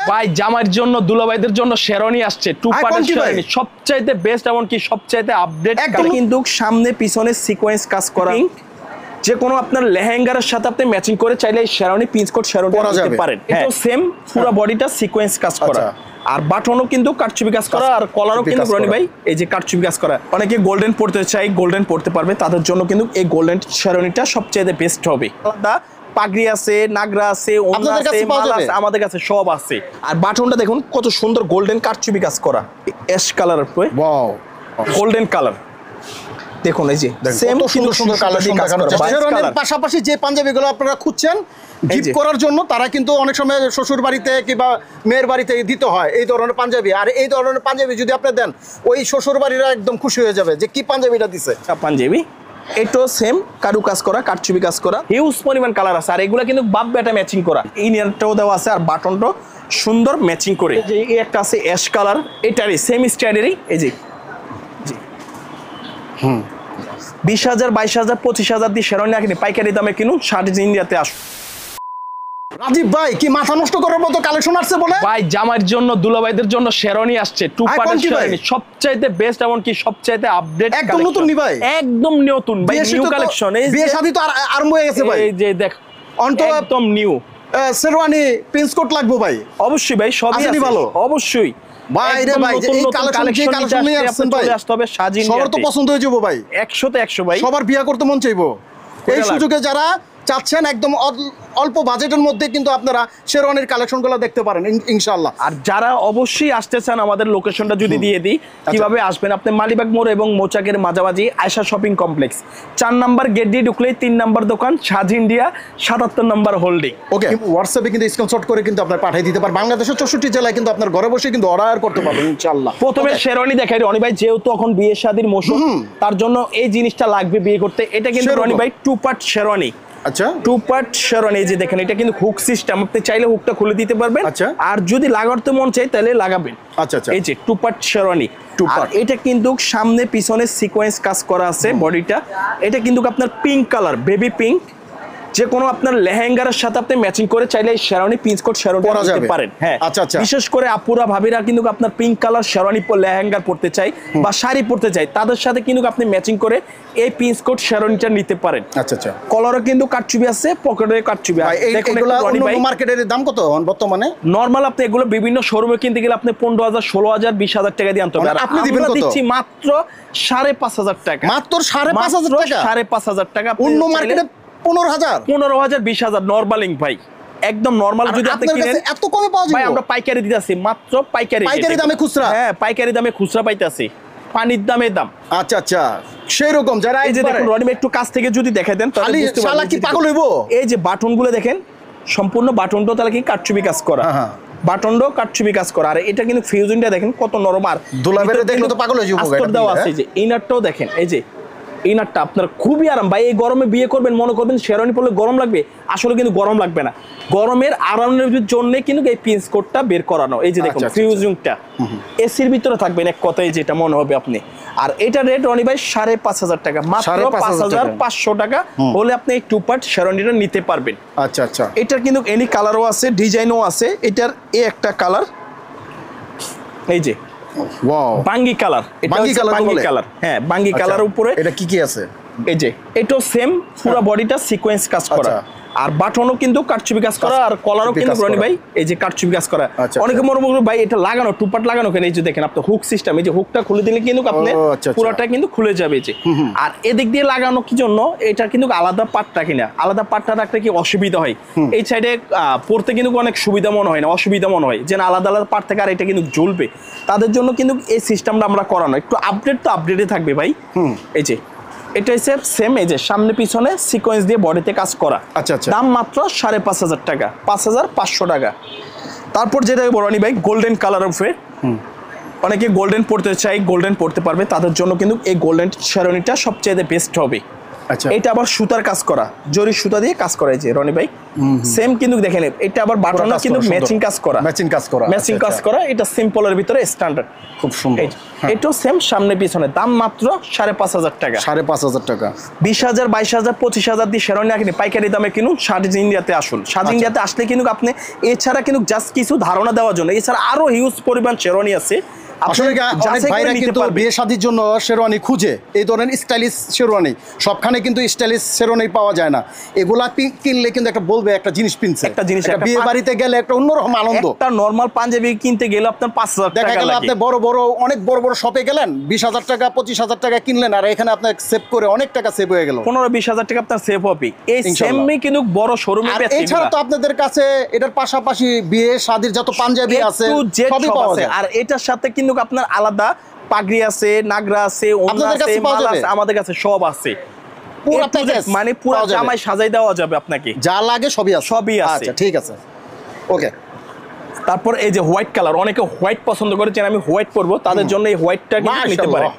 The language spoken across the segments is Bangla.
ভাই জামাইয়ের জন্য দুলাভাইদের জন্য শেরওয়ানি আসছে টু পার্টের শেরওয়ানি সবচাইতে বেস্ট এমনকি সবচাইতে আপডেট কিন্তু সামনে পিছনে সিকোয়েন্স কাজ করা যে কোনো আপনার লেহেঙ্গার সাথে আপনি ম্যাচিং করে চাইলে শেরওয়ানি পিঞ্চ কোট শেরওয়ানি পরতে পারেন এটা সেম পুরো বডিটা সিকোয়েন্স কাজ করা আর বাটনও কিন্তু কাটচুপি কাজ করা আর কলারও কিন্তু রনি ভাই এই যে কাটচুপি কাজ করা অনেকে গোল্ডেন পড়তে চাই গোল্ডেন পড়তে পারবে তাদের জন্য কিন্তু এই গোল্ডেন শেরওয়ানিটা সবচেয়ে বেস্ট হবে আলাদা পাগড়ি আছে নাগরা আছে ওড়না আছে মালা আছে আমাদের কাছে সব আছে আর বাটনটা দেখুন কত সুন্দর গোল্ডেন কাটচুপি কাজ করা অ্যাশ কালারের উপরে ওয়াও গোল্ডেন কালার দেখুন এই যে সেম সুন্দর সুন্দর কালেকশন দেখানো হচ্ছে শেরওয়ানির পাশাপাশি যে পাঞ্জাবিগুলো আপনারা খুঁজছেন গিফট করার জন্য তারা কিন্তু অনেক সময় শ্বশুর বাড়িতে কিংবা মেয়ের বাড়িতে দিতে হয় এই ধরনের পাঞ্জাবি আর এই ধরনের পাঞ্জাবি যদি আপনি দেন ওই শ্বশুর বাড়িরা একদম খুশি হয়ে যাবে যে কি পাঞ্জাবিটা দিছে পাঞ্জাবি এটাও সেম কারু কাজ করা কাটচুপি কাজ করা হিউজ পরিমাণ কালার আছে আর এগুলা কিন্তু বাপ বেটা ম্যাচিং করা এই নিয়ারটাও দেওয়া আছে আর বাটনটাও সুন্দর ম্যাচিং করে যে এই একটা আছে অ্যাশ কালার এটারই সেম স্টাইলেরই এই যে 20,000 22,000 25,000 দিয়ে শেরওয়ানি কিনে পাইকারি দামে কিনুন শার্ট ইন্ডিয়াতে আসুন রাজীব ভাই কি মাথা নষ্ট করার মতো কালেকশন আসছে বলে ভাই জামাইয়ের জন্য দুলাভাইদের জন্য শেরওয়ানি আসছে টু পার্টের শেরওয়ানি সবচাইতে বেস্ট এমনকি সবচাইতে আপডেট একদম নতুন নি ভাই একদম নতুন ভাই নিউ কালেকশন এই বিয়ে শাদী তো আরম্ভ হয়ে গেছে ভাই এই যে দেখ একদম নিউ শেরওয়ানি প্রিন্স কোট লাগবে ভাই অবশ্যই ভাই সবই আছে ভালো অবশ্যই ভাই রে ভাই এই কালেকশন নিয়ে আসছেন ভাই আসতে হবে সাজিন সবার তো পছন্দ হয়ে যাবে ভাই 100 তে 100 ভাই সবার বিয়ে করতে মন চাইবো এই সুযোগে যারা চাচ্ছেন একদম অল্প বাজেটের মধ্যে কিন্তু আপনারা শেরওয়ানির কালেকশনগুলো দেখতে পারেন ইনশাআল্লাহ আর যারা অবশ্যই আসতে চান আমাদের লোকেশনটা যদি দিয়ে দিই কিভাবে আসবেন আপনি মালিবাগ মোড় এবং মোচাকের মাঝামাঝি Ayesha shopping complex 4 number gate দিয়ে ঢুকলেই 3 নাম্বার দোকান সাজ ইন্ডিয়া 77 নাম্বার হোল্ডিং ওকে হোয়াটসঅ্যাপে কিন্তু স্ক্রিনশট করে কিন্তু আপনারা পাঠিয়ে দিতে পারবেন বাংলাদেশের 64 জেলায় কিন্তু আপনার ঘরে বসে কিন্তু অর্ডার করতে পারবেন ইনশাআল্লাহ প্রথমে শেরওয়ানি দেখাই রনি ভাই যেহেতু এখন বিয়ে শাদীর মৌসুম তার জন্য এই জিনিসটা লাগবে বিয়ে করতে এটা কিন্তু রনি ভাই টু পার্ট শেরওয়ানি আচ্ছা টু পার্ট শেরওয়ানি এই যে দেখেন এটা কিন্তু হুক সিস্টেম আপনি চাইলে হুকটা খুলে দিতে পারবেন আর যদি লাগাতে মন চাই তাহলে লাগাবেন আচ্ছা আচ্ছা এই যে টু পার্ট শেরওয়ানি আর এটা কিন্তু সামনে পিছনে সিকোয়েন্স কাজ করা আছে বডিটা এটা কিন্তু আপনার পিঙ্ক কালার বেবি পিঙ্ক যে কোনো আপনার লেহেঙ্গার সাথে আপনি ম্যাচিং করে চাইলে শেরওয়ানি পিঞ্চ কোট শেরওয়ানি পরতে পারেন হ্যাঁ আচ্ছা আচ্ছা বিশেষ করে আপুরা ভাবিরা কিন্তু আপনার পিঙ্ক কালার শেরওয়ানি লেহেঙ্গা পরতে চাই বা শাড়ি পরতে চাই তাদের সাথে কিন্তু আপনি ম্যাচিং করে এই পিঞ্চ কোট শেরওয়ানিটা নিতে পারেন আচ্ছা আচ্ছা কলারও কিন্তু কাটচুবি আছে পকেটে কাটচুবি আছে দেখুন এগুলো মার্কেটের দাম কত বর্তমানে নরমাল আপনি এগুলো বিভিন্ন শোরুমে কিনতে গেলে আপনি 15,000 16,000 20,000 টাকা দিয়ে আনতে হবে আর আপনি দিবেন কত দিচ্ছি মাত্র 5,500 টাকা মাত্র 5,500 টাকা 5,500 টাকা অন্য মার্কেটে 15,000 20,000 নরমালিং ভাই একদম নরমাল যদি আপনি কিনেন এত কমে পাওয়া যায় ভাই আমরা পাইকারি দিতেছি মাত্র পাইকারি দামে খুচরা হ্যাঁ পাইকারি দামে খুচরা পাইতাছি পানির দামে দাম আচ্ছা আচ্ছা সেই রকম যারা এই যে দেখুন রনি একটু কাছ থেকে যদি দেখাই দেন তাহলে বুঝতে পারবেন শালা কি পাগল হইবো এই যে বাটনগুলো দেখেন সম্পূর্ণ বাটনটা তাহলে কি কাটচুপি কাজ করা হ্যাঁ বাটনটাও কাটচুপি কাজ করা আর এটা কিন্তু ফিউজিংটা দেখেন কত নরম আর দুলাবেরে দেখলে তো পাগল হয়ে যাবো এটা দাও আছে যে ইনারটাও দেখেন এই যে ইনারটা আপনার খুবই আরাম ভাই এই গরমে বিয়ে করবেন মনে করবেন শেরওয়ানি পরলে গরম লাগবে আসলে কিন্তু গরম লাগবে না গরমের আরামের জন্য কিন্তু এই পিঞ্চ কোটটা বের করানো এই যে দেখুন ফিউজিংটা এসির ভিতরে থাকবেন এক কথায় যেটা মনে হবে আপনি আর এটা রেট রনি ভাই 5,500 টাকা মাত্র 5,500 টাকা হলে আপনি এই টু পার্ট শেরওয়ানিটা নিতে পারবেন আচ্ছা আচ্ছা এটার কিন্তু এনি কালারও আছে ডিজাইনও আছে এটার এই একটা কালার এই যে ওয়াও বাঙ্গি কালার এটা বাঙ্গি কালার হ্যাঁ বাঙ্গি কালার উপরে এটা কি কি আছে এই যে এটাও সেম পুরো বডিটা সিকোয়েন্স কাজ করা আর বাটনও কিন্তু কাটচুপি কাজ করা আর কলারও কিন্তু রনি ভাই এই যে কাটচুপি কাজ করা অনেকে মনে করবে ভাই এটা লাগানো টু পার্ট লাগানো কেন এই যে দেখেন আপনি হুক সিস্টেম এই যে হুকটা খুলে দিলে কিন্তু আপনি পুরোটা কিন্তু খুলে যাবে যে আর এদিক দিয়ে লাগানো কি জন্য এটা কিন্তু আলাদা পার্ট রাখি না আলাদা পার্টটা রাখলে কি অসুবিধা হয় এই সাইডে পড়তে কিন্তু অনেক সুবিধা মনে হয় না অসুবিধা মনে হয় যে আলাদা আলাদা পার্ট থেকে আর এটা কিন্তু ঝুলবে তাদের জন্য কিন্তু এই সিস্টেমটা আমরা করানো একটু আপডেট তো আপডেটে থাকবে ভাই এই যে এটা হচ্ছে সেম এই যে সামনে পিছনে সিকোয়েন্স দিয়ে বডিতে কাজ করা আচ্ছা আচ্ছা দাম মাত্র 5,500 টাকা 5,500 টাকা তারপর যেটা রনি ভাই গোল্ডেন কালার উপরে অনেকে গোল্ডেন পড়তে চাই গোল্ডেন পড়তে পারবে তাদের জন্য কিন্তু এই গোল্ডেন শেরওয়ানিটা সবচেয়ে বেস্ট হবে আচ্ছা এটা আবার সুতার কাজ করা, জরি সুতা দিয়ে কাজ করা, এই যে রনি ভাই সেম কিন্তু দেখেন এটা আবার বাটনটা কিন্তু ম্যাচিং কাজ করা, ম্যাচিং কাজ করা। এটা সিম্পলের ভিতরে স্ট্যান্ডার্ড, খুব সুন্দর। এটাও সেম সামনে পিছনে, দাম মাত্র 5,500 টাকা। 5,500 টাকা। 20,000 22,000 25,000 দিয়ে শেরওয়ানি না কিনে পাইকারি দামে কিনুন, সাজ ইন্ডিয়াতে আসুন। সাজ ইন্ডিয়াতে আসলে কিন্তু আপনি এছাড়া কিন্তু জাস্ট কিছু ধারণা দেওয়ার জন্য, এছাড়া আরো হিউজ পরিমাণ শেরওয়ানি আছে। আসলে অনেক ভাইরা কিন্তু বিয়ে শাদীর জন্য শেরওয়ানি খুঁজে, এই ধরনের স্টাইলিশ শেরওয়ানি। সবখানে কিন্তু স্টাইলিশ শেরওয়ানি পাওয়া যায় না। এগুলা কিনলে কিন্তু একটা বলবে একটা জিনিস কিনছে, একটা জিনিস বিয়ে বাড়িতে গেলে একটা অন্যরকম আনন্দ। একটা নরমাল পাঞ্জাবি কিনতে গেলে আপনার 5,000 টাকা দেখা গেল আপনি অনেক বড় বড় শপে গেলেন, 20,000 টাকা 25,000 টাকা কিনলেন, আর এখানে আপনার সেভ করে অনেক টাকা সেভ হয়ে গেল, 15-20,000 টাকা আপনার সেভ হবে। এই সেমই কিন্তু বড় শোরুমে বেচে। এছাড়া তো আপনাদের কাছে এটার পাশাপাশি বিয়ে শাদীর যত পাঞ্জাবি আছে সবই পাওয়া যায়। আর এটার সাথে কিন্তু আপনার আলাদা পাগড়ি আছে, নাগরা আছে, ওড়না আছে, মালা আছে, আমাদের কাছে সব আছে। মানে পুরো জামাই সাজাই দেওয়া যাবে, আপনাকে যা লাগে সবই আছে। আচ্ছা ঠিক আছে, ওকে। তারপর এই যে হোয়াইট কালার, অনেকে হোয়াইট পছন্দ করেছেন, আমি হোয়াইট পরবো, তাদের জন্য এই হোয়াইটটা কিন্তু নিতে পারেন।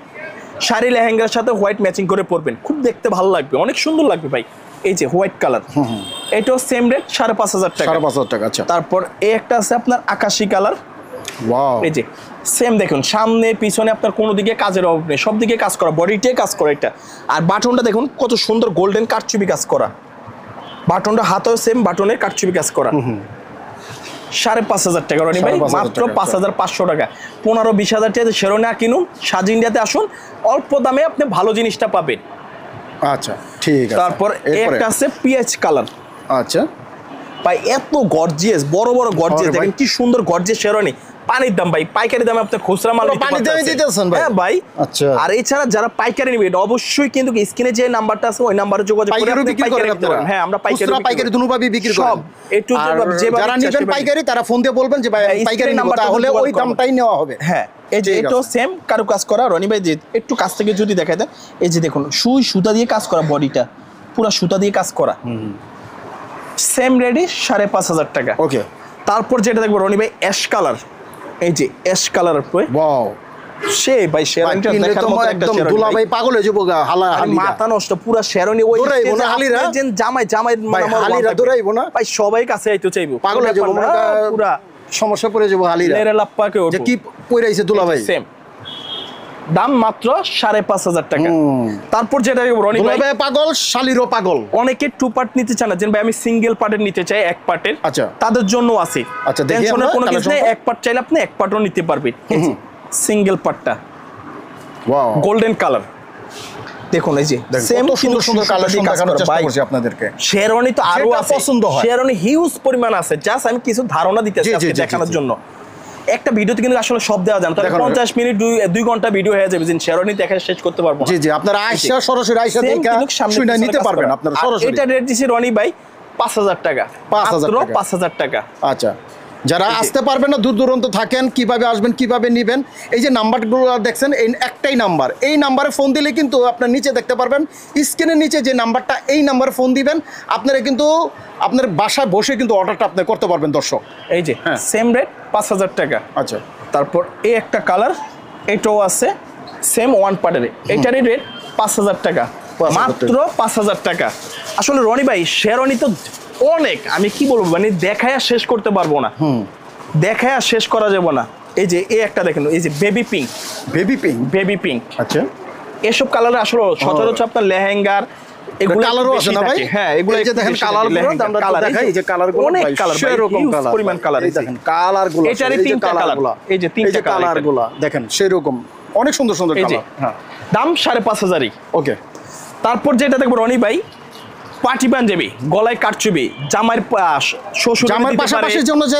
শাড়ি লেহেঙ্গার সাথে হোয়াইট ম্যাচিং করে পরবেন, খুব দেখতে ভালো লাগবে, অনেক সুন্দর লাগবে ভাই। এই যে হোয়াইট কালার, এটাও সেম রেট 5,500 টাকা। 5,500 টাকা। আচ্ছা, তারপর এই একটা আছে আপনার আকাশি কালার। ওয়াও, এই যে সেম দেখুন, সামনে পিছনে আপনার কোনো দিকে কাজের অভাব নেই, সব দিকে কাজ করা, বডিতে কাজ করা এটা। আর বাটনটা দেখুন কত সুন্দর গোল্ডেন কারচুপি কাজ করা, বাটনটা হাতেও সেম বাটনের কারচুপি কাজ করা। 5,500 টাকা রনি ভাই, মাত্র 5,500 টাকা। 15-20,000 টাকা শেরওয়ানি কিনুন, সাজ ইন্ডিয়াতে আসুন, অল্প দামে আপনি ভালো জিনিসটা পাবেন। আচ্ছা ঠিক আছে। তারপর একটা আছে পিএইচ কালার। আচ্ছা ভাই এত গর্জিয়াস, বড় বড় গর্জিয়াস, দেখেন কি সুন্দর গর্জিয়াস শেরওয়ানি। পানির দাম ভাই, পাইকারি দামে আপনি খুচরা মাল দিতেছেন ভাই। হ্যাঁ ভাই। আচ্ছা, আর এছাড়া যারা পাইকারি নেবেন অবশ্যই কিন্তু স্ক্রিনে যে নাম্বারটা আছে ওই নাম্বারে যোগাযোগ করে আপনি পাইকারি নিতে পারেন। হ্যাঁ, আমরা পাইকারি দুভাবে বিক্রি করি সব। একটু যারা নেবেন পাইকারি তারা ফোন দিয়ে বলবেন যে ভাই পাইকারি নেব, তাহলে ওই দামটাই নেওয়া হবে। হ্যাঁ, এই যে এটাও সেম কারু কাজ করা রনি ভাই, যে একটু কাছ থেকে যদি দেখাই দেন, এই যে দেখুন সুতা দিয়ে কাজ করা, বডিটা পুরো সুতা দিয়ে কাজ করা, সেম রেডি 5,500 টাকা। ওকে। তারপর যেটা দেখবো রনি ভাই অ্যাশ কালার, এই যে অ্যাশ কালার উপরে, ওয়াও সে ভাই শেরওয়ানিটা দেখার মতো একটা শেরওয়ানি, দুলা ভাই পাগল হয়ে যাবো, মাথা নষ্ট পুরো শেরওয়ানি। ওই যে জামাই হালিরা দৌড়াইবো না ভাই, সবাই কাছে আইতে চাইবো, পাগল হয়ে যাবো, পুরা সমস্যা পড়ে যাবো হালিরা, লেরে লাপ্পাকে যে কি পইরাইছে দুলা ভাই। সেম দাম মাত্র 5,500 টাকা। তারপর যেটা রনি ভাই পাগল, শালিরও পাগল। অনেকে 2 পার্ট নিতে চান না, যেন ভাই আমি সিঙ্গেল পার্টের নিতে চাই, 1 পার্টের। আচ্ছা, তাদের জন্য আছে। আচ্ছা, টেনশনের কোনো কিছু নেই, 1 পার্ট চাইলে আপনি 1 পার্টও নিতে পারবেন। সিঙ্গেল পার্টটা ওয়াও গোল্ডেন কালার, দেখুন এই যে সেম সুন্দর সুন্দর কালেকশন দেখানোর চেষ্টা করছি আপনাদেরকে। শেরওয়ানি তো আরো আছে, পছন্দ হয়, শেরওয়ানি হিউজ পরিমাণ আছে, জাস্ট আমি কিছু ধারণা দিতেছি আপনাদের দেখানোর জন্য। একটা ভিডিওতে কিন্তু আসলে সব দেওয়া যায় না, তাহলে 50 মিনিট 2 ঘন্টা ভিডিও হয়ে যাবে, যে শেরওয়ানি দেখা শেষ করতে পারবো না। জি জি, আপনারা আয়শা সরাসরি আয়শা দেখে শুনে নিতে পারবেন আপনারা সরাসরি। এটা রেট দিছি রনি ভাই 5,000 টাকা। 5,000 টাকা। আচ্ছা, যারা আসতে পারবেন না, দূর দূরান্ত থাকেন, কিভাবে আসবেন, কিভাবে নেবেন, এই যে নাম্বারগুলো দেখছেন, এই একটাই নাম্বার, এই নাম্বারে ফোন দিলে কিন্তু আপনার নিচে দেখতে পারবেন স্ক্রিনের নিচে যে নাম্বারটা, এই নাম্বারে ফোন দিবেন, আপনারা কিন্তু আপনার বাসায় বসে কিন্তু অর্ডারটা আপনি করতে পারবেন দর্শক। এই যে সেম রেট 5,000 টাকা। আচ্ছা, তারপর এই একটা কালার, এটাও আছে সেম 1 পার্টের, এটারই রেট 5,000 টাকা, মাত্র 5,000 টাকা। আসলে রনি ভাই শেরওয়ানি তো অনেক, আমি কি বলবো, মানে দেখায় শেষ করতে পারবো না, দেখায় শেষ করা যাবে না। এই যে এই একটা দেখেন, এই যে বেবি পিঙ্ক। আচ্ছা, এসব কালার আসলে সচরাচর আপনার লেহেঙ্গার এগুলো কালারও আছে না ভাই? হ্যাঁ, এগুলো এই যে দেখেন কালারগুলো, আমরা দেখাই, এই যে কালারগুলো অনেক কালার, সেরকম কালার, পরিমাণ কালার, এই দেখেন কালারগুলো, এটারই 3টা কালার, এই যে 3টা কালারগুলো দেখেন, সেরকম অনেক সুন্দর সুন্দর কালার। হ্যাঁ, দাম 5,500। ওকে। তারপর যেটা দেখবো রনি ভাই পার্টি পাঞ্জাবি, গলায় কারচুপি, জামাইয়ের শ্বশুর পাশাপাশির জন্য যে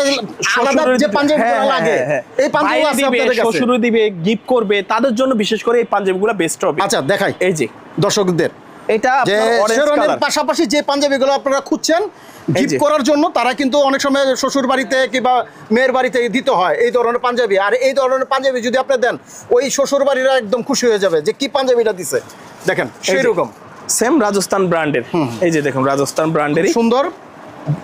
আলাদা যে পাঞ্জাবিগুলো লাগে, এই পাঞ্জাবিগুলো আছে আপনাদের কাছে, শ্বশুর দিবে, গিফট করবে, তাদের জন্য বিশেষ করে এই পাঞ্জাবিগুলো বেস্ট হবে। আচ্ছা দেখাই এই যে দর্শকদের, এটা আপনার অরেঞ্জ কালার, পাশাপাশি যে পাঞ্জাবিগুলো আপনারা খুঁজছেন গিফট করার জন্য, তারা কিন্তু অনেক সময় শ্বশুর বাড়িতে কিংবা মেয়ের বাড়িতে দিতে হয় এই ধরনের পাঞ্জাবি। আর এই ধরনের পাঞ্জাবি যদি আপনি দেন, ওই শ্বশুর বাড়িরা একদম খুশি হয়ে যাবে যে কি পাঞ্জাবিটা দিছে। দেখেন সেইরকম সেম রাজস্থান ব্র্যান্ডের, এই যে দেখুন রাজস্থান ব্র্যান্ডের, সুন্দর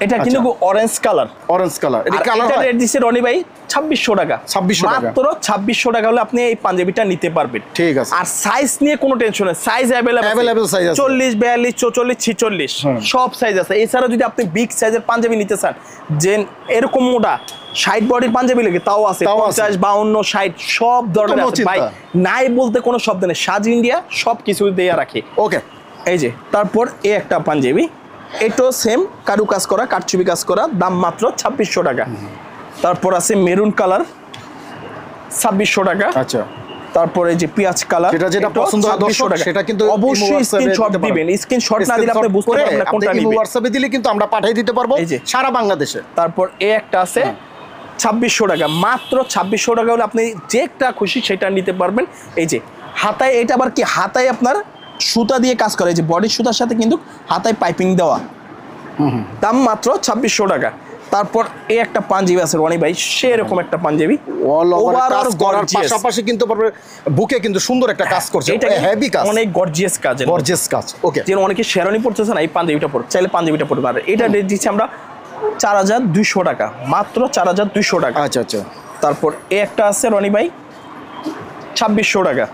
এটা কিন্তু অরেঞ্জ কালার। অরেঞ্জ কালার, এটা কালার এটা হয়? রেট দিছে রনি ভাই 2600 টাকা। 2600 টাকা। মাত্র 2600 টাকা হলে আপনি এই পাঞ্জাবিটা নিতে পারবেন। ঠিক আছে। আর সাইজ নিয়ে কোনো টেনশন নেই, সাইজ Available size আছে। 40, 42, 44, 46 সব সাইজ আছে। এছাড়া যদি আপনি বিগ সাইজের পাঞ্জাবি নিতে চান, যে এরকম মোটা 60 বডির পাঞ্জাবি লাগে, তাও আছে। তাও আছে। 50, 52, 60 সব ধরনের কোনো আছে ভাই। চিন্তা। নাই বলতে কোনো শব্দ নেই, সাজ ইন্ডিয়া সব কিছু দিয়ে রাখে। ওকে, এই যে তারপর এই একটা পাঞ্জাবি, এটাও সেম কারু কাজ করা, কারচুপি কাজ করা, দাম মাত্র 2600 টাকা। তারপর আছে মেরুন কালার 2600 টাকা। আচ্ছা, তারপরে যে পেঁয়াজ কালার, যেটা পছন্দ হয় দর্শক সেটা কিন্তু অবশ্যই স্ক্রিনশট দিবেন। স্ক্রিনশট না দিলে আপনি বুঝতে পারবেন না কোনটা নিবেন। হোয়াটসঅ্যাপে দিলে কিন্তু আমরা পাঠিয়ে দিতে পারবো এই যে। সারা বাংলাদেশে। তারপর এই একটা আছে 2600 টাকা, মাত্র 2600 টাকা হলে আপনি যেটা খুশি সেটা নিতে পারবেন। এই যে হাতায়, এটা আবার কি হাতায় আপনার সুতা দিয়ে কাজ করে, এই যে বডির সুতার সাথে কিন্তু হাতায় পাইপিং দেওয়া, দাম মাত্র 2600 টাকা। তারপর এই একটা পাঞ্জাবি আছে রনি ভাই, সেরকম একটা পাঞ্জাবি অল ওভার Overall কাজ করার gorgeous। পাশাপাশি কিন্তু বুকে কিন্তু সুন্দর একটা কাজ করছে, এটা হেভি কাজ, অনেক গর্জিয়াস কাজ, গর্জিয়াস কাজ। ওকে, যেন অনেকে শেরওয়ানি পড়তেছে না, এই পাঞ্জাবিটা পড়তে চাইলে পাঞ্জাবিটা পড়তে পারে। এটা রেট দিচ্ছি আমরা 4200 টাকা, মাত্র 4200 টাকা। আচ্ছা আচ্ছা। তারপর এই একটা আছে রনি ভাই 2600 টাকা,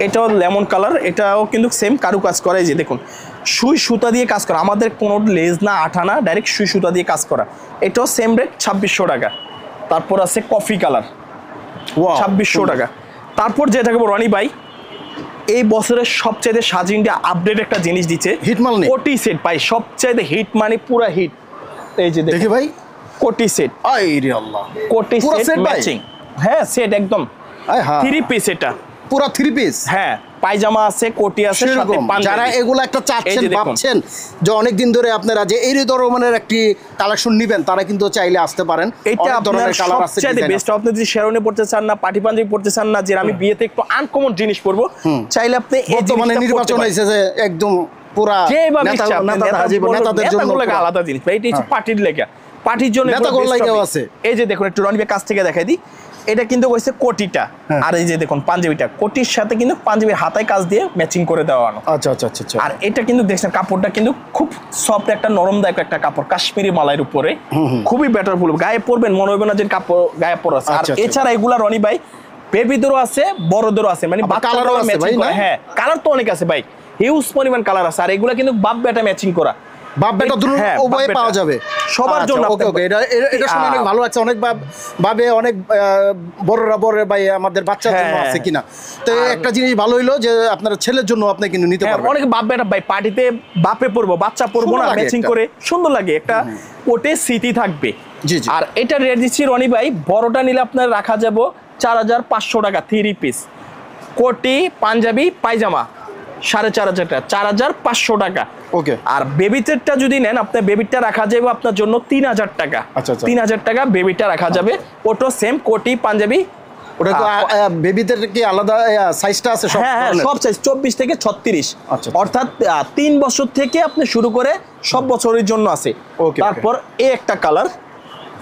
এটাও লেমন কালার, এটাও কিন্তু সেম কারু কাজ করা। এই যে দেখুন সুই সুতা দিয়ে কাজ করা, আমাদের কোনো লেজ না আঠা না, ডাইরেক্ট সুই সুতা দিয়ে কাজ করা। এটাও সেম রেট 2600 টাকা। তারপর আছে কফি কালার 2600 টাকা। তারপর যেটা বলবো রনি ভাই, এই বছরের সবচাইতে সাজ ইন্ডিয়া আপডেট একটা জিনিস দিচ্ছে, হিট মাল নেই কোটি সেট ভাই, সবচাইতে হিট মানে পুরা হিট। এই যে দেখি ভাই, কোটি সেট, আইরে আল্লাহ, কোটি পুরো সেট set ভাই? ম্যাচিং, হ্যাঁ সেট একদম আয় হ্যাঁ, 3 পিস। এটা পুরো 3 পিস, হ্যাঁ পায়জামা আছে, কোটি আছে, সাথে সেরকম। পাঞ্জাবি। যারা এগুলো একটা চাচ্ছেন, এই যে দেখুন। ভাবছেন যে অনেকদিন ধরে আপনারা যে এই ধরনের একটি কালেকশন নেবেন, তারা কিন্তু চাইলে আসতে পারেন। এটা অনেক আপনার ধরনের কালার আছে, সবচেয়ে ডিজাইন বেস্ট। আপনি যদি শেরওয়ানি পড়তে চান না, পার্টি পাঞ্জাবি পড়তে চান না, যে আমি বিয়েতে একটু আনকমন জিনিস পরবো, চাইলে আপনি এই বর্তমানে জিনিসটা নির্বাচন পরতে হয়েছে যে একদম পুরা যেভাবে ইচ্ছা আপনি নেতাদের জন্য নেতাগুলো পুরা। আলাদা জিনিস ভাই, এটা হচ্ছে পার্টির লেখা, পার্টির জন্য এগুলো নেতাগুলো best লাগেও হবে। আছে। এই যে দেখুন একটু রনিবের কাছ থেকে দেখাই দিই, এটা কিন্তু হচ্ছে কোটিটা, আর এই যে দেখুন পাঞ্জাবিটা, কোটির সাথে কিন্তু পাঞ্জাবির হাতায় কাজ দিয়ে ম্যাচিং করে দেওয়া। আচ্ছা আচ্ছা আচ্ছা। আর এটা কিন্তু দেখছেন কাপড়টা কিন্তু খুব সফট, একটা নরমদায়ক একটা কাপড়, কাশ্মীরি মালাইয়ের উপরে, খুবই বেটার ফুল, গায়ে পরবেন মনে হবে না যে কাপড় গায়ে পরা আছে। আর আচ্ছা, আচ্ছা। এছাড়া এগুলা রনি ভাই বেবিদেরও আছে, বড়দেরও আছে, মানে আবার কালারও আছে ভাই, না? হ্যাঁ কালার তো অনেক আছে ভাই, হিউজ পরিমাণ কালার আছে। আর এগুলা কিন্তু বাপ বেটা ম্যাচিং করা, বাপ বেটা দুটো হ্যাঁ, উভয়ে বাপ পাওয়া বেটা। যাবে সবার জন্য ওকে ওকে। এটা শুনে অনেক ভালো লাগছে, অনেক ভাবে অনেক বড়রা বড় ভাই আমাদের বাচ্চার জন্য হ্যাঁ। আছে কিনা। তো এই একটা জিনিস ভালো হইলো যে আপনার ছেলের জন্য আপনি কিন্তু নিতে হ্যাঁ, পারবেন। অনেক বাপ বেটা ভাই পার্টিতে বাপে পরবো, বাচ্চা পরবো না, সুন্দর লাগে ম্যাচিং একটা। করে সুন্দর লাগে, একটা ওটে স্মৃতি থাকবে। জি, জি। আর এটা রেট দিচ্ছি রনি ভাই, বড়টা নিলে আপনার রাখা যাব 4500 টাকা, 3 পিস কোটি পাঞ্জাবি পায়জামা 4500 টাকা, 4500 টাকা। ওকে। আর বেবিটারটা যদি নেন, আপনার বেবিটা রাখা যাবে আপনার জন্য 3000 টাকা। আচ্ছা, আচ্ছা। 3000 টাকা বেবিটা রাখা যাবে, ওটা সেম কোটি পাঞ্জাবি। ওটা তো বেবিদের কি আলাদা সাইজটা আছে সব? হ্যাঁ ধরনের? সব সাইজ 24 থেকে 36, আচ্ছা। অর্থাৎ 3 বছর থেকে আপনি শুরু করে সব বছরের জন্য আছে। ওকে, তারপর এই একটা কালার,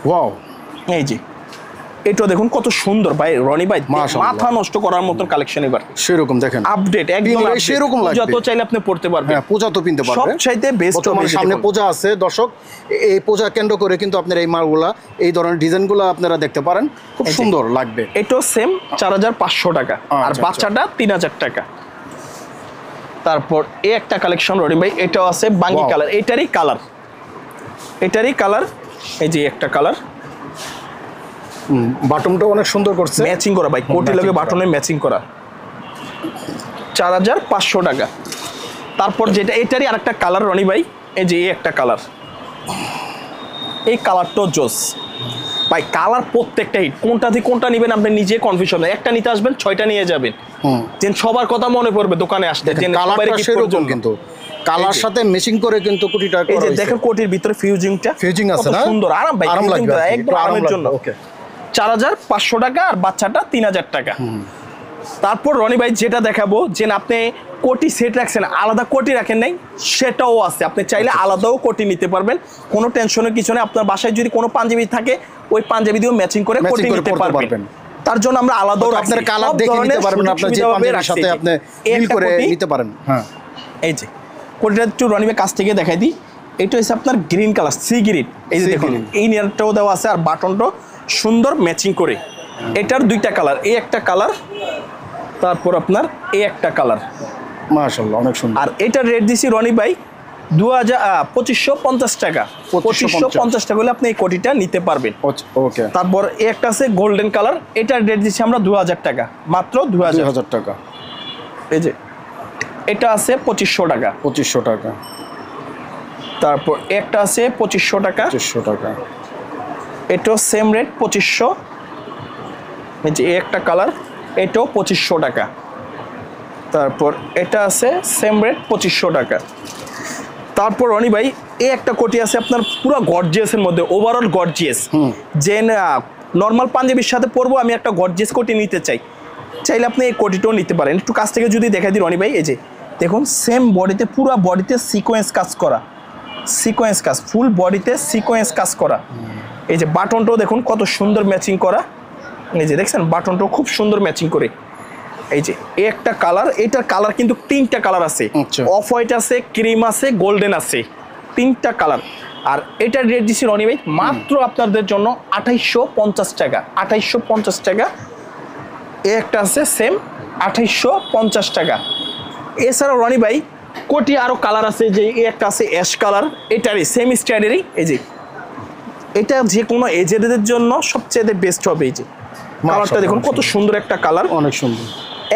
ওয়াও, এই যে এটা দেখুন কত সুন্দর ভাই রনি ভাই, মাশাআল্লাহ। মাথা নষ্ট করার মতন কালেকশন এবার সেরকম দেখেন, আপডেট একদম পিনলে update। সেরকম লাগবে। যত চাইলে আপনি পড়তে পারবেন। হ্যাঁ, পূজা তো পিনতে পারবে। সবচাইতে বেস্ট বর্তমানে সামনে পূজা আছে দর্শক, এই পূজা কেন্দ্র করে কিন্তু আপনারা এই মালগুলা, এই ধরনের ডিজাইনগুলো আপনারা দেখতে পারেন, খুব এই যে। সুন্দর লাগবে। এটাও সেম 4500 টাকা, আর আচ্ছা, বাচ্চাটা 3000 টাকা। তারপর এই একটা কালেকশন রনি ভাই, এটাও আছে বাঙ্গি Wow. কালার, এটারই কালার, এই যে একটা কালার বাটনটা অনেক সুন্দর করছে, ম্যাচিং করা ভাই, কোটি matching লাগে করা। বাটনে ম্যাচিং করা, 4500 টাকা। তারপর যেটা এটারই আরেকটা কালার রনি ভাই, এই যে এই একটা কালার, এই কালারটাও জোস ভাই, কালার প্রত্যেকটা হিট, কোনটা থেকে কোনটা নেবেন আপনি নিজে কনফিউশন, একটা নিতে আসবেন 6টা নিয়ে যাবেন, যেন সবার কথা মনে পড়বে দোকানে আসতে, যেন সবারই কালারটা gift করার সেরকম জন্য। কিন্তু কালার সাথে ম্যাচিং করে কিন্তু কোটি টাকা এই যে করা হয়েছে। দেখেন কোটির ভিতরে ফিউজিংটা, ফিউজিং আছে না? সুন্দর আরাম ভাই, আরাম fusing লাগবে টা আর কি, একদম একটু আরাম আরামের লাগবে। জন্য। ওকে। 4500 টাকা, আর বাচ্চাটা 3000 টাকা। তারপর রনি ভাই যেটা দেখাবো, যে আপনি কোটি সেট রাখছেন, আলাদা কোটি রাখেন নাই, সেটাও আছে, আপনি চাইলে আলাদাও কোটি নিতে পারবেন, কোনো টেনশনের কিছু নেই। আপনার বাসায় যদি কোনো পাঞ্জাবি থাকে, ওই পাঞ্জাবি দিয়েও ম্যাচিং করে Matching কোটি করে নিতে পরতে পারবেন। পারবেন। তার জন্য আমরা আলাদাও রাখছি, আপনার কালার সব দেখে নিতে ধরনের পারবেন, সুযোগ আপনার যে সুবিধাভাবে পাঞ্জাবির রাখছি। সাথে আপনি এই মিল একটা করে কোটি, নিতে পারেন। হ্যাঁ, এই যে কোটিটা একটু রনি ভাই কাছ থেকে দেখাই দিই। এটা হচ্ছে আপনার গ্রিন কালার, সি গ্রিন। এই যে দেখুন এই নেয়ারটাও দেওয়া আছে আর বাটনটাও সুন্দর ম্যাচিং করে। এটার দুইটা কালার, এই একটা কালার, তারপর আপনার এই একটা কালার। মাশাআল্লাহ অনেক সুন্দর। আর এটার রেট দিছি রনি ভাই 2550 টাকা। 2550 টাকা হলে আপনি এই কোটিটা নিতে পারবেন। ওকে। তারপর এই একটা আছে গোল্ডেন কালার, এটার রেট দিচ্ছি আমরা 2000 টাকা, মাত্র 2000 টাকা। এই যে এটা আছে 2500 টাকা। 2500 টাকা। তারপর একটা আছে 2500 টাকা। 2500 টাকা। এটাও সেম রেট 2500। এই যে একটা কালার, এটাও 2500 টাকা। তারপর এটা আছে সেম রেট 2500 টাকা। তারপর রনি ভাই এই একটা কোটি আছে আপনার পুরো গর্জিয়াসের মধ্যে, ওভারঅল গর্জিয়াস, যে নর্মাল পাঞ্জাবির সাথে পরবো আমি একটা গর্জিয়াস কোটি নিতে চাই, চাইলে আপনি এই কোটিটাও নিতে পারেন। একটু কাছ থেকে যদি দেখা দিই রনি ভাই, এই যে দেখুন সেম বডিতে, পুরো বডিতে সিকোয়েন্স কাজ করা, সিকোয়েন্স কাজ, ফুল বডিতে সিকোয়েন্স কাজ করা। এই যে বাটনটাও দেখুন কত সুন্দর ম্যাচিং করা। এই যে দেখছেন বাটনটাও খুব সুন্দর ম্যাচিং করে। এই যে একটা কালার, এটার কালার কিন্তু 3টা কালার আছে, অফ হোয়াইট আছে, ক্রিম আছে, গোল্ডেন আছে, 3টা কালার। আর এটার রেট দিচ্ছি রনি ভাই মাত্র আপনাদের জন্য 2850 টাকা। 2850 টাকা। একটা আছে সেম 2850 টাকা। এছাড়াও রনি ভাই কোটি আরো কালার আছে, যে একটা আছে অ্যাশ কালার, এটারই সেম স্টাইলেরই। এই যে এটা যে কোনো এজেডদের জন্য সবচেয়ে বেস্ট হবে। এই যে কালারটা দেখুন কত সুন্দর একটা কালার, অনেক সুন্দর,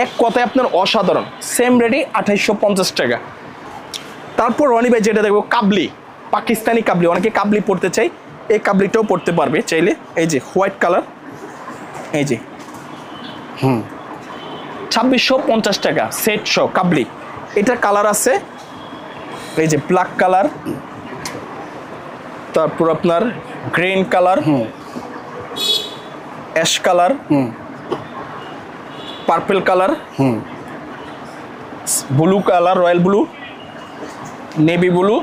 এক কথায় আপনার অসাধারণ। সেম রেডি 2850 টাকা। তারপর রনি ভাই যেটা দেখবো কাবলি, পাকিস্তানি কাবলি, অনেকে কাবলি পড়তে চাই, এই কাবলিটাও পড়তে পারবে চাইলে। এই যে হোয়াইট কালার, এই যে 2650 টাকা সেট শো কাবলি। এটার কালার আছে এই যে ব্ল্যাক কালার, তারপর আপনার green colour, ash colour, purple colour, blue colour, royal blue, navy blue,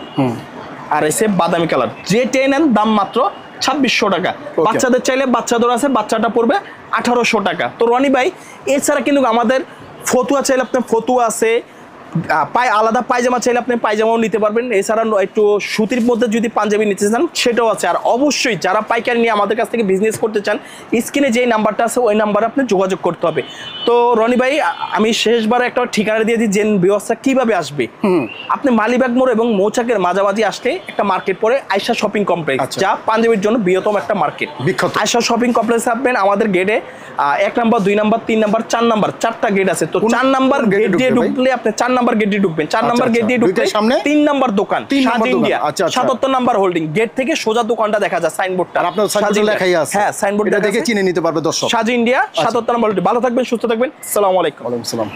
আর এসে বাদামি কালার। যেটাই নেন দাম মাত্র 2600 টাকা। বাচ্চাদের চাইলে বাচ্চাদের আছে, বাচ্চাটা পড়বে 1800 টাকা। তো রনি ভাই এছাড়া কিন্তু আমাদের ফতুয়া চাইলে আপনার ফতুয়া আছে, আলাদা পায়জামা চাইলে আপনি পায়জামাও নিতে পারবেন। এছাড়া একটু সুতির মধ্যে যদি পাঞ্জাবি নিতে চান সেটাও আছে। আর অবশ্যই যারা পাইকারি নিয়ে আমাদের কাছ থেকে বিজনেস করতে চান, স্ক্রিনে যেই নাম্বারটা আছে ওই নাম্বারে আপনি যোগাযোগ করতে হবে। তো রনি ভাই আমি শেষবার একটা ঠিকানা দিয়ে দিই, যে ব্যবস্থা কিভাবে আসবে। আপনি মালিবাগ মোড় এবং মৌচাকের মাঝামাঝি আসলে একটা মার্কেট পড়ে, আয়শা শপিং কমপ্লেক্স, যা পাঞ্জাবির জন্য বৃহত্তম একটা মার্কেট। আয়শা শপিং কমপ্লেক্স আসবেন, আমাদের গেটে 1 নাম্বার, 2 নাম্বার, 3 নাম্বার, 4 নাম্বার, 4টা গেট আছে। তো 4 নাম্বার গেট দিয়ে ঢুকলে আপনি 4 নাম্বার গেট দিয়ে ঢুকবেন, 4 নাম্বার গেট দিয়ে ঢুকলে সামনে 3 নাম্বার দোকান, সাজ ইন্ডিয়া, 77 নাম্বার হোল্ডিং গেট থেকে সোজা দোকানটা দেখা যায়, সাইনবোর্ডটা আপনার সাইনবোর্ডে লেখাই আছে। হ্যাঁ, সাইনবোর্ডটা দেখে চিনে নিতে পারবে দর্শক। সাজ ইন্ডিয়া 77 নাম্বার হোল্ডিং। ভালো থাকবেন, সুস্থ থাকবেন। আসসালামু আলাইকুম। ওয়া আলাইকুম আসসালাম।